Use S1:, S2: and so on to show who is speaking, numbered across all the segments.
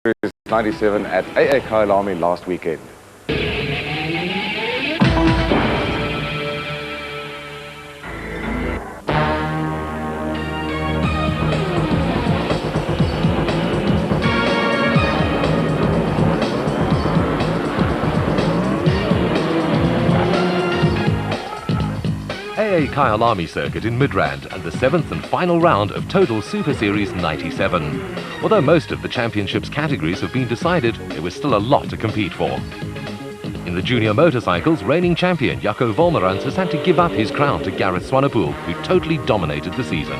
S1: Series 97 at AA Kyalami last weekend.
S2: AA Kyalami circuit in Midrand and the 7th and final round of Total Super Series 97. Although most of the championship's categories have been decided, there was still a lot to compete for. In the junior motorcycles, reigning champion Jaco Wolmerans has had to give up his crown to Gareth Swanepoel, who totally dominated the season.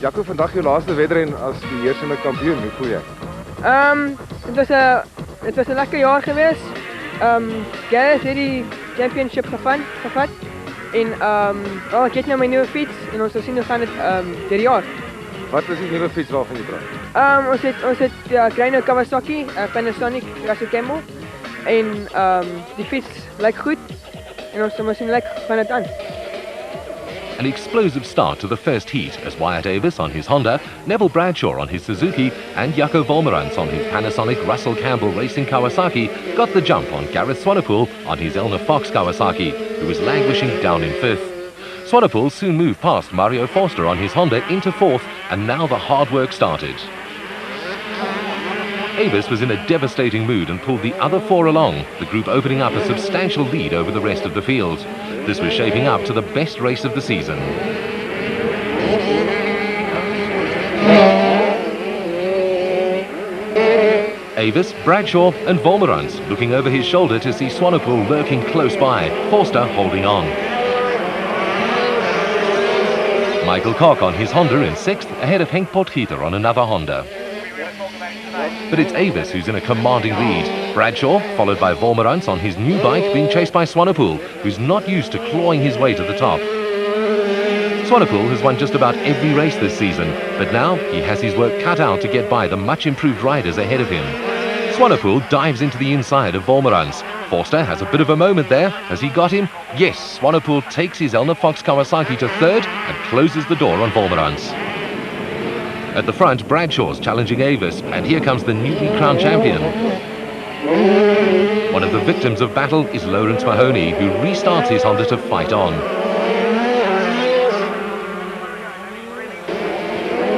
S1: Jaco, vandag jou laaste wedren as die heersende kampioen, hoe voel jy?
S3: Het was 'n lekker jaar geweest. Gareth het die championship gevat. En ek het nou my nuwe fiets en ons sal sien hoe gaan dit deur die jaar.
S1: Wat is die nuwe fiets waarvan jy praat?
S3: Ons het kleine Kawasaki, Panasonic Racer Camel. En die fiets lyk goed en ons sal sien lyk van dit aan.
S2: An explosive start to the first heat as Wyatt Davis on his Honda, Neville Bradshaw on his Suzuki and Jaco Wolmerans on his Panasonic Russell Campbell Racing Kawasaki got the jump on Gareth Swanepoel on his Elna Fox Kawasaki, who was languishing down in 5th. Swanepoel soon moved past Mario Forster on his Honda into 4th, and now the hard work started. Avis was in a devastating mood and pulled the other 4 along, the group opening up a substantial lead over the rest of the field. This was shaping up to the best race of the season. Avis, Bradshaw and Wolmerans looking over his shoulder to see Swanepoel lurking close by, Forster holding on. Michael Koch on his Honda in 6th, ahead of Henk Potgieter on another Honda. But it's Avis who's in a commanding lead. Bradshaw, followed by Wolmerans on his new bike, being chased by Swanepoel, who's not used to clawing his way to the top. Swanepoel has won just about every race this season, but now he has his work cut out to get by the much improved riders ahead of him. Swanepoel dives into the inside of Wolmerans. Forster has a bit of a moment there. Has he got him? Yes, Swanepoel takes his Elna Fox Kawasaki to 3rd and closes the door on Wolmerans. At the front, Bradshaw's challenging Avis, and here comes the newly crowned champion. One of the victims of battle is Lawrence Mahoney, who restarts his Honda to fight on.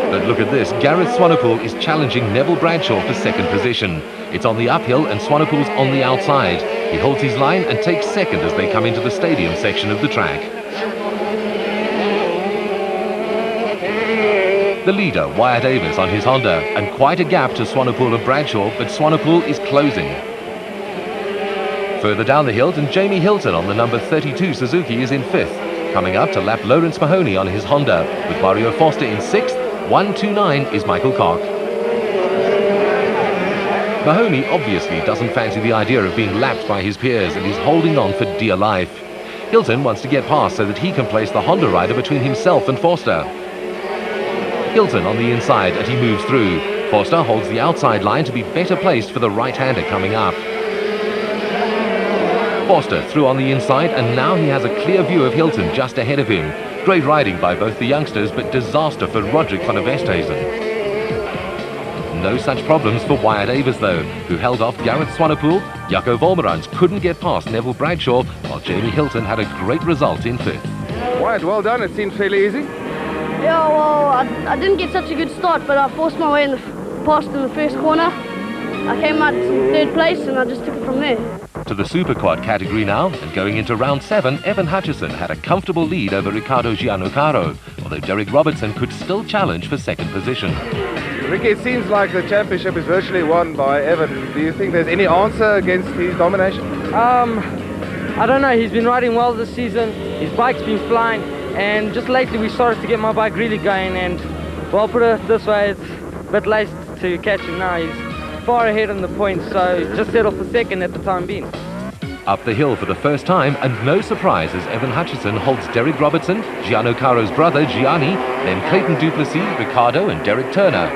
S2: But look at this, Gareth Swanepoel is challenging Neville Bradshaw for 2nd position. It's on the uphill and Swanepoel's on the outside. He holds his line and takes 2nd as they come into the stadium section of the track. The leader, Wyatt Davis on his Honda, and quite a gap to Swanepoel and Bradshaw, but Swanepoel is closing. Further down the hill, and Jamie Hilton on the number 32 Suzuki is in 5th. Coming up to lap Lawrence Mahoney on his Honda, with Mario Forster in 6th, 129 is Michael Koch. Mahoney obviously doesn't fancy the idea of being lapped by his peers and is holding on for dear life. Hilton wants to get past so that he can place the Honda rider between himself and Forster. Hilton on the inside and he moves through. Forster holds the outside line to be better placed for the right-hander coming up. Forster through on the inside and now he has a clear view of Hilton just ahead of him. Great riding by both the youngsters, but disaster for Roderick van der Westhuizen. No such problems for Wyatt Davis though, who held off Gareth Swanepoel. Jaco Wolmerans couldn't get past Neville Bradshaw, while Jamie Hilton had a great result in 5th.
S1: Wyatt, well done. It seemed fairly easy.
S4: Yeah, well, I didn't get such a good start, but I forced my way past in the first corner. I came out in 3rd place and I just took it from there.
S2: To the Super Quad category now, and going into round 7, Evan Hutchison had a comfortable lead over Ricardo Gianlucaro, although Derek Robertson could still challenge for 2nd position.
S1: Ricky, it seems like the championship is virtually won by Evan. Do you think there's any answer against his domination?
S3: I don't know, he's been riding well this season, his bike's been flying, and just lately we started to get my bike really going, and well, put it this way, it's a bit late to catch him now. He's far ahead on the points, so just settle for 2nd at the time being.
S2: Up the hill for the first time, and no surprise as Evan Hutchison holds Derek Robertson, Gianlucaro's brother Gianni, then Clayton Duplessis, Ricardo and Derek Turner.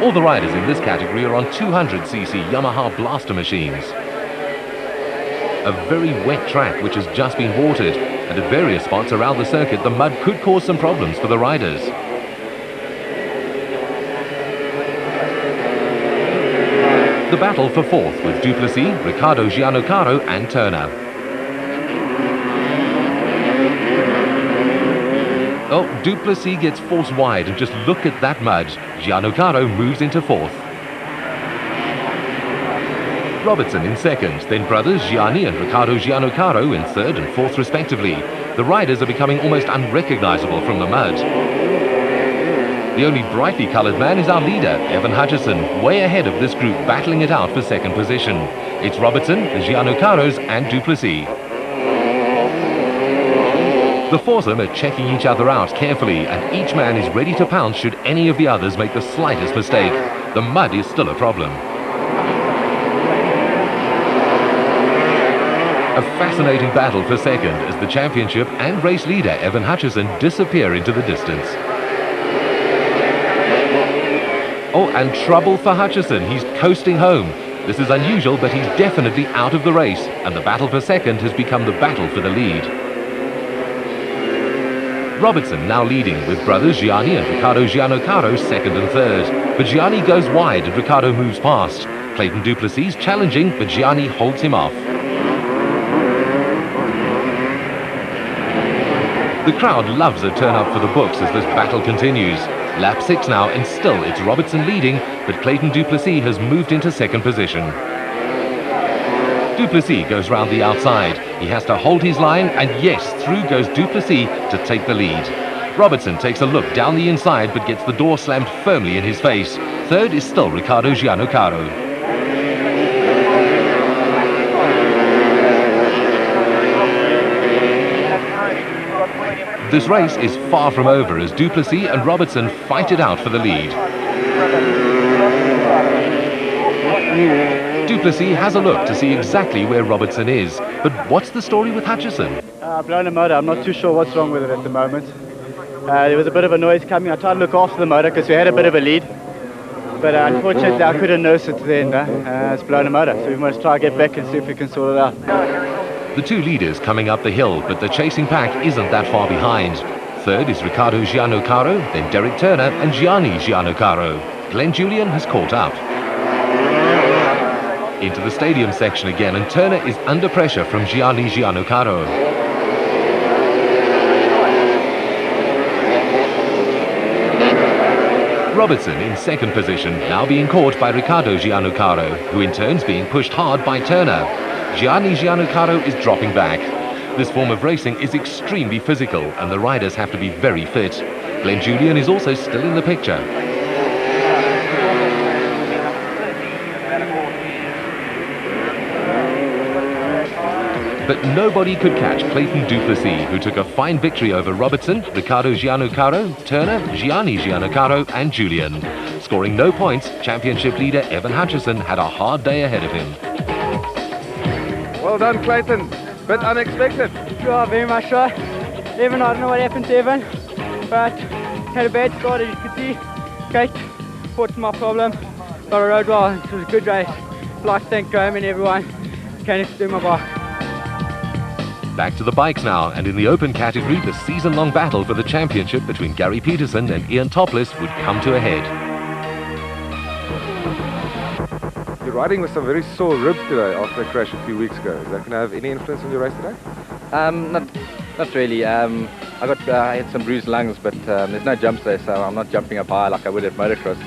S2: All the riders in this category are on 200cc Yamaha blaster machines. A very wet track which has just been watered, and at various spots around the circuit the mud could cause some problems for the riders. The battle for fourth with Duplessis, Riccardo Gianocaro and Turner. Oh, Duplessis gets forced wide, and just look at that mud. Gianocaro moves into fourth. Robertson in second, then brothers Gianni and Riccardo Gianocaro in third and fourth respectively. The riders are becoming almost unrecognizable from the mud. The only brightly coloured man is our leader, Evan Hutchison, way ahead of this group, battling it out for second position. It's Robertson, the Gianocaros and Duplessis. The foursome are checking each other out carefully, and each man is ready to pounce should any of the others make the slightest mistake. The mud is still a problem. A fascinating battle for second as the championship and race leader Evan Hutchison disappear into the distance. Oh, and trouble for Hutchison. He's coasting home. This is unusual, but he's definitely out of the race, and the battle for second has become the battle for the lead. Robertson now leading with brothers Gianni and Riccardo Gianocaro second and third. But Gianni goes wide and Riccardo moves past. Clayton Duplessis challenging, but Gianni holds him off. The crowd loves a turn up for the books as this battle continues. Lap 6 now, and still it's Robertson leading, but Clayton Duplessis has moved into second position. Duplessis goes round the outside. He has to hold his line, and yes, through goes Duplessis to take the lead. Robertson takes a look down the inside, but gets the door slammed firmly in his face. Third is still Riccardo Gianocaro. This race is far from over as Duplessis and Robertson fight it out for the lead. Duplessis has a look to see exactly where Robertson is. But what's the story with Hutchison?
S5: I've blown a motor. I'm not too sure what's wrong with it at the moment. There was a bit of a noise coming. I tried to look after the motor because we had a bit of a lead. But unfortunately, I couldn't nurse it to the end. It's blown a motor. So we must try to get back and see if we can sort it out.
S2: The two leaders coming up the hill, but the chasing pack isn't that far behind. Third is Riccardo Gianocaro, then Derek Turner and Gianni Gianocaro. Glenn Julian has caught up. Into the stadium section again, and Turner is under pressure from Gianni Gianocaro. Robertson in second position, now being caught by Riccardo Gianocaro, who in turn is being pushed hard by Turner. Gianni Gianocaro is dropping back. This form of racing is extremely physical, and the riders have to be very fit. Glenn Julian is also still in the picture. But nobody could catch Clayton Duplessis, who took a fine victory over Robertson, Riccardo Gianocaro, Turner, Gianni Gianocaro and Julian. Scoring no points, championship leader Evan Hutchison had a hard day ahead of him.
S1: Well done, Clayton. Bit unexpected.
S3: Yeah, very much so. Evan, I don't know what happened to Evan, but had a bad start, as you could see. Kate fought my problem, got a road well. It was a good race. I'd like to thank Graham and everyone who came to do my bike.
S2: Back to the bikes now, and in the open category, the season-long battle for the championship between Gary Peterson and Ian Topless would come to a head.
S1: You're riding with some very sore ribs today after a crash a few weeks ago. Is that going to have any influence on your race today?
S6: Not really. I had some bruised lungs, but there's no jumps there, so I'm not jumping up high like I would at motocross.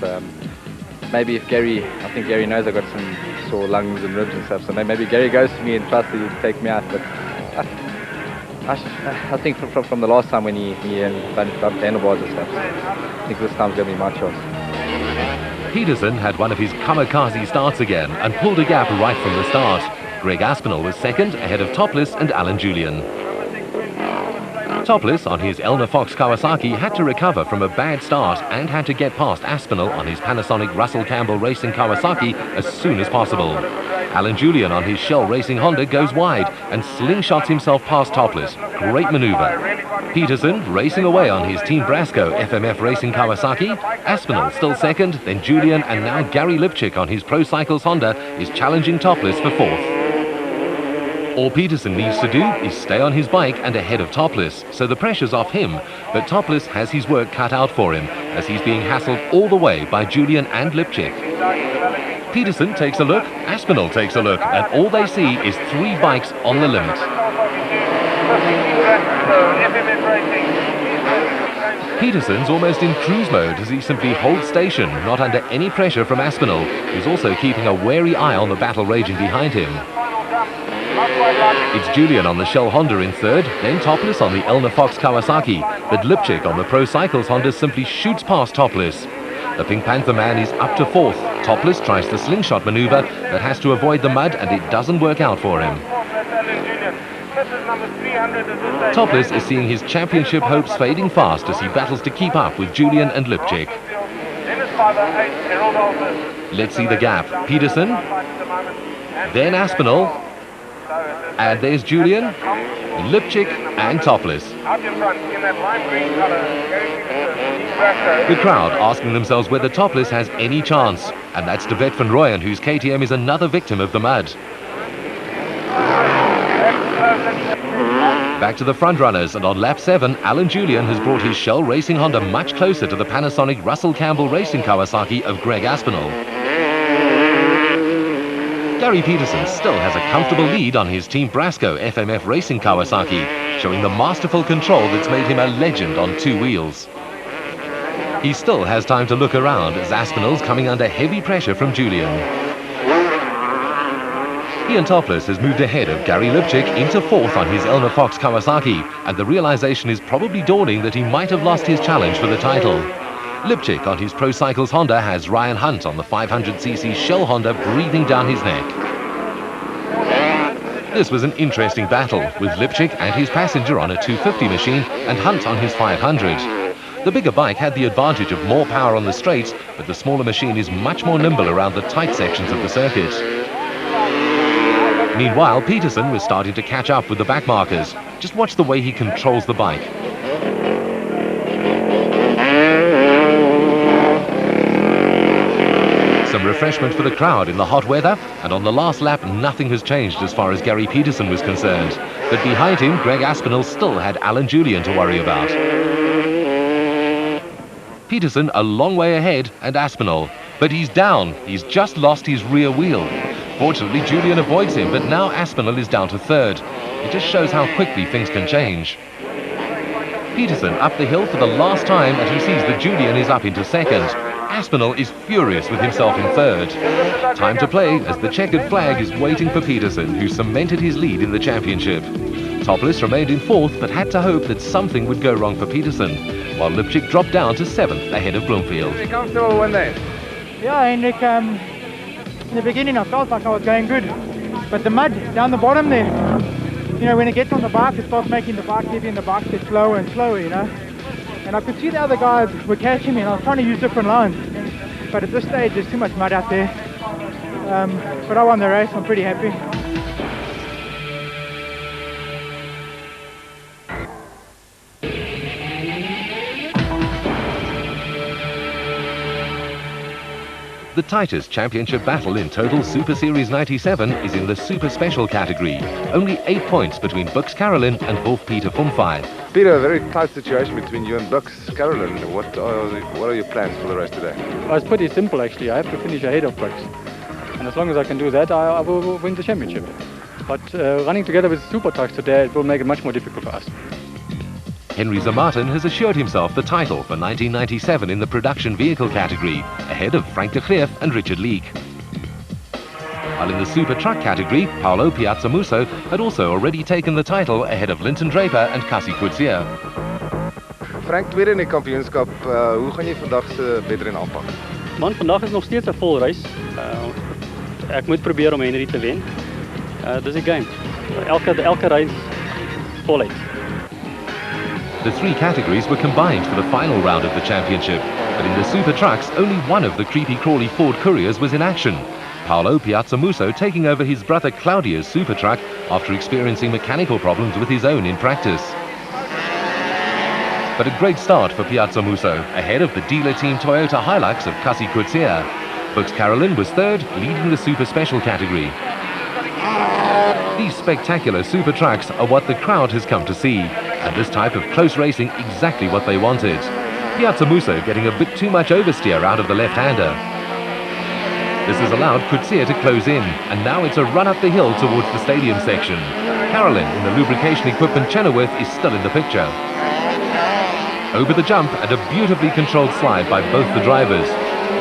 S6: Maybe if Gary, I think Gary knows I've got some sore lungs and ribs and stuff, so maybe Gary goes to me and tries to take me out, but I think from the last time when he bumped handlebars and stuff, I think this time's going to be my chance.
S2: Peterson had one of his kamikaze starts again and pulled a gap right from the start. Greg Aspinall was second, ahead of Topless and Alan Julian. Topless on his Elmer Fox Kawasaki had to recover from a bad start and had to get past Aspinall on his Panasonic Russell Campbell Racing Kawasaki as soon as possible. Alan Julian on his Shell Racing Honda goes wide and slingshots himself past Topless. Great manoeuvre. Peterson racing away on his Team Brasco FMF Racing Kawasaki. Aspinall still second, then Julian, and now Gary Lipchik on his Pro Cycles Honda is challenging Topless for fourth. All Peterson needs to do is stay on his bike and ahead of Topless, so the pressure's off him, but Topless has his work cut out for him as he's being hassled all the way by Julian and Lipchik. Peterson takes a look, Aspinall takes a look, and all they see is 3 bikes on the limit. Peterson's almost in cruise mode as he simply holds station, not under any pressure from Aspinall, who's also keeping a wary eye on the battle raging behind him. It's Julian on the Shell Honda in third, then Topless on the Elna Fox Kawasaki, but Lipchik on the Pro Cycles Honda simply shoots past Topless. The Pink Panther man is up to fourth. Topless tries the slingshot maneuver, but has to avoid the mud, and it doesn't work out for him. Topless is seeing his championship hopes fading fast as he battles to keep up with Julian and Lipchik. Let's see the gap. Peterson, then Aspinall, and there's Julian, Lipchik and Topless. The crowd asking themselves whether Topless has any chance, and that's De Wet van Rooyen, whose KTM is another victim of the mud. Back to the front runners, and on lap 7, Alan Julian has brought his Shell Racing Honda much closer to the Panasonic Russell Campbell Racing Kawasaki of Greg Aspinall. Gary Peterson still has a comfortable lead on his Team Brasco FMF Racing Kawasaki, showing the masterful control that's made him a legend on 2 wheels. He still has time to look around as Aspinall's coming under heavy pressure from Julian. Ian Topless has moved ahead of Gary Lipchik into fourth on his Elna Fox Kawasaki, and the realization is probably dawning that he might have lost his challenge for the title. Lipchik on his Pro Cycles Honda has Ryan Hunt on the 500cc Shell Honda breathing down his neck. This was an interesting battle, with Lipchik and his passenger on a 250 machine and Hunt on his 500. The bigger bike had the advantage of more power on the straights, but the smaller machine is much more nimble around the tight sections of the circuit. Meanwhile, Peterson was starting to catch up with the backmarkers. Just watch the way he controls the bike. Some refreshment for the crowd in the hot weather, and on the last lap nothing has changed as far as Gary Peterson was concerned. But behind him, Greg Aspinall still had Alan Julian to worry about. Peterson a long way ahead, and Aspinall. But he's down. He's just lost his rear wheel. Fortunately, Julian avoids him, but now Aspinall is down to third. It just shows how quickly things can change. Peterson up the hill for the last time, and he sees that Julian is up into second. Aspinall is furious with himself in third. Time to play as the checkered flag is waiting for Peterson, who cemented his lead in the championship. Topless remained in fourth, but had to hope that something would go wrong for Peterson, while Lipchik dropped down to seventh ahead of Bloomfield.
S1: Are you comfortable when there?
S7: Yeah, Henrik, in the beginning I felt like I was going good, but the mud down the bottom there, you know, when it gets on the bike, it starts making the bike heavy and the bike gets slower and slower, you know. And I could see the other guys were catching me, and I was trying to use different lines, but at this stage there's too much mud out there. But I won the race, I'm pretty happy.
S2: The tightest championship battle in Total Super Series 97 is in the Super Special category. Only 8 points between Bux Carolyn and Wolf-Peter Fumfai.
S1: Peter, a very tight situation between you and Bux Carolyn. What are your plans for the race today?
S8: Oh, it's pretty simple actually. I have to finish ahead of Bux. And as long as I can do that, I will win the championship. But running together with super trucks today, it will make it much more difficult for us.
S2: Henry Zermatten has assured himself the title for 1997 in the production vehicle category, ahead of Frank de Greef and Richard Leek. While in the super truck category, Paolo Piazzamuso had also already taken the title ahead of Linton Draper and Cassie Coetzee.
S1: Frank, tweede in die kampioenskap. Hoe gaan jy vandag se wedren aanpak?
S8: Man, vandag is nog steeds 'n vol reis. Ek moet probeer om Henry te wen. Dis 'n game. Elke reis voluit.
S2: The 3 categories were combined for the final round of the championship, but in the super trucks, only one of the creepy-crawly Ford Couriers was in action. Paolo Piazzamuso taking over his brother Claudio's super truck after experiencing mechanical problems with his own in practice. But a great start for Piazzamuso, ahead of the dealer team Toyota Hilux of Cassie Coetzee. Bux Carolyn was third, leading the super special category. These spectacular super trucks are what the crowd has come to see, and this type of close racing exactly what they wanted. Piazzamuso getting a bit too much oversteer out of the left-hander. This has allowed Coetzee to close in, and now it's a run up the hill towards the stadium section. Carolyn in the lubrication equipment Chenoweth is still in the picture. Over the jump and a beautifully controlled slide by both the drivers.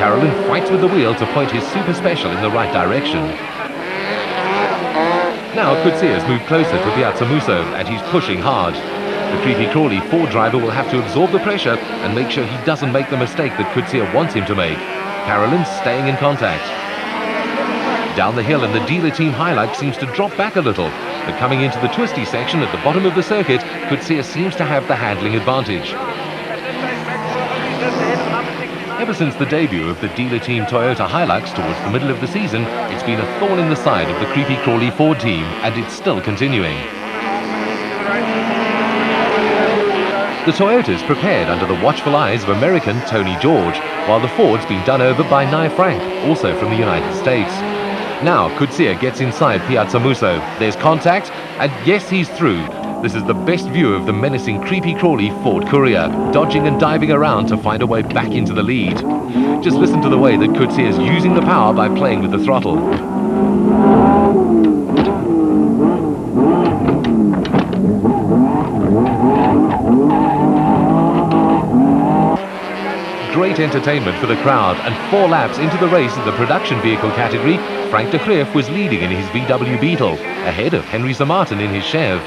S2: Carolyn fights with the wheel to point his super special in the right direction. Now Coetzee has moved closer to Piazza Musso and he's pushing hard. The Creepy Crawley Ford driver will have to absorb the pressure and make sure he doesn't make the mistake that Coetzee wants him to make. Carolyn's staying in contact. Down the hill and the dealer team Hilux seems to drop back a little, but coming into the twisty section at the bottom of the circuit, Coetzee seems to have the handling advantage. Ever since the debut of the dealer team Toyota Hilux towards the middle of the season, it's been a thorn in the side of the Creepy Crawley Ford team, and it's still continuing. The Toyota's prepared under the watchful eyes of American Tony George, while the Ford's been done over by Nye Frank, also from the United States. Now Coetzee gets inside Piazza Musso. There's contact, and yes, he's through. This is the best view of the menacing Creepy Crawley Ford Courier, dodging and diving around to find a way back into the lead. Just listen to the way that Coetzee is using the power by playing with the throttle. Great entertainment for the crowd, and 4 laps into the race in the production vehicle category, Frank de Greef was leading in his VW Beetle, ahead of Henry Martin in his Chev.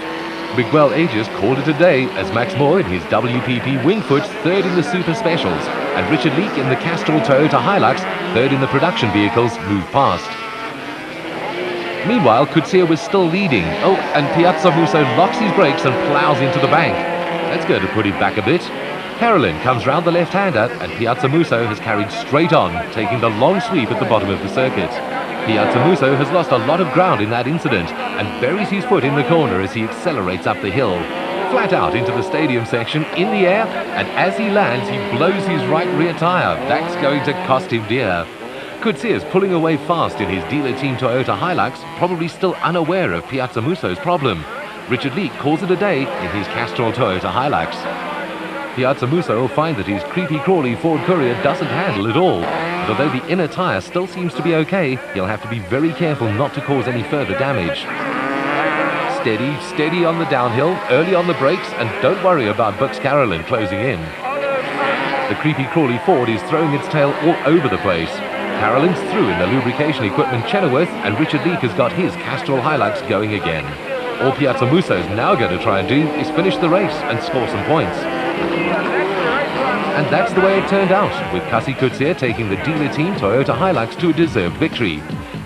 S2: Miguel Aegis called it a day as Max Moore in his WPP Wingfoot third in the Super Specials, and Richard Leake in the Castrol Toyota Hilux third in the production vehicles moved past. Meanwhile, Coetzee was still leading. Oh, and Piazza Musso locks his brakes and plows into the bank. That's going to put him back a bit. Carolyn comes round the left-hander, and Piazza Musso has carried straight on, taking the long sweep at the bottom of the circuit. Piazza Musso has lost a lot of ground in that incident and buries his foot in the corner as he accelerates up the hill. Flat out into the stadium section, in the air, and as he lands, he blows his right rear tyre. That's going to cost him dear. Coetzee is pulling away fast in his dealer team Toyota Hilux, probably still unaware of Piazza Musso's problem. Richard Leake calls it a day in his Castrol Toyota Hilux. Piazza Musso will find that his Creepy Crawley Ford Courier doesn't handle at all. But although the inner tyre still seems to be okay, he'll have to be very careful not to cause any further damage. Steady, steady on the downhill, early on the brakes, and don't worry about Bucks Carolyn closing in. The Creepy Crawley Ford is throwing its tail all over the place. Carolyn's through in the lubrication equipment Chenoweth, and Richard Leake has got his Castrol Hilux going again. All Piazza Musso's now going to try and do is finish the race and score some points. And that's the way it turned out, with Cassie Coetzee taking the dealer team Toyota Hilux to a deserved victory.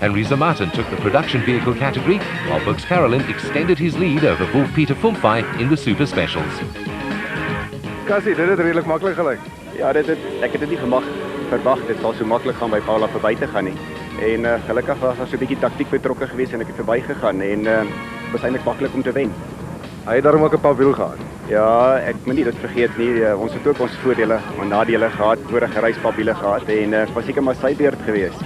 S2: Henry Martin took the production vehicle category, while Bucks Carolyn extended his lead over Wolf-Peter Fulfy in the Super Specials.
S1: Cassie, dit het redelijk makkelijk gelijk.
S5: Ja, ek het dit nie verwag dit sal so maklik gaan by Paula verby te gaan nie. En gelukkig was daar so 'n bietjie taktiek betrokke geweest en ek het verbygegaan en was eintlik maklik om te wen.
S1: Hy het daarom ook 'n paar wiel gehad.
S5: Ja, ek moet nie dit vergeet nie. Ons het ook ons voordele en nadele gehad, vorige reispapiele gehad en was seker maar sy beurt geweest.